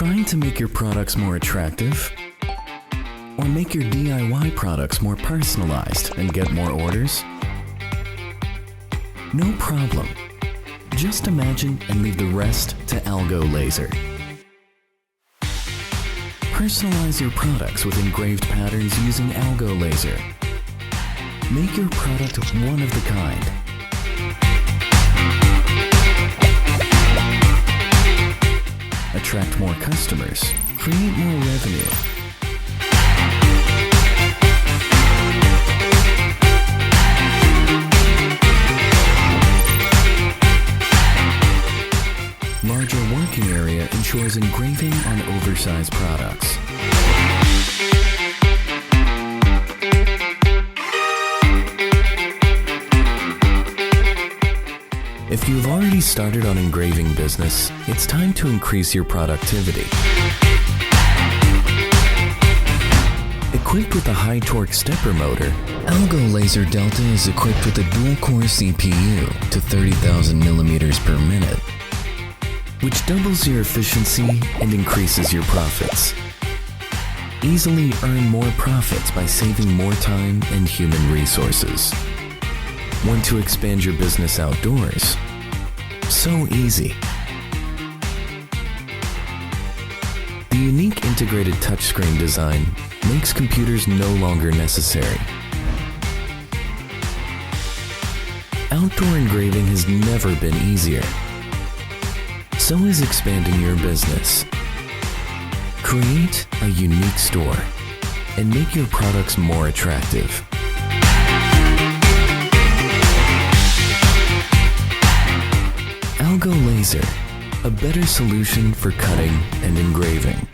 Trying to make your products more attractive? Or make your DIY products more personalized and get more orders? No problem. Just imagine and leave the rest to AlgoLaser. Personalize your products with engraved patterns using AlgoLaser. Make your product one of the kind. Attract more customers, create more revenue. Larger working area ensures engraving on oversized products. If you've already started on engraving business, it's time to increase your productivity. Equipped with a high-torque stepper motor, AlgoLaser Delta is equipped with a dual-core CPU to 30,000 millimeters per minute, which doubles your efficiency and increases your profits. Easily earn more profits by saving more time and human resources. Want to expand your business outdoors? So easy. The unique integrated touchscreen design makes computers no longer necessary. Outdoor engraving has never been easier. So is expanding your business. Create a unique store and make your products more attractive. AlgoLaser, a better solution for cutting and engraving.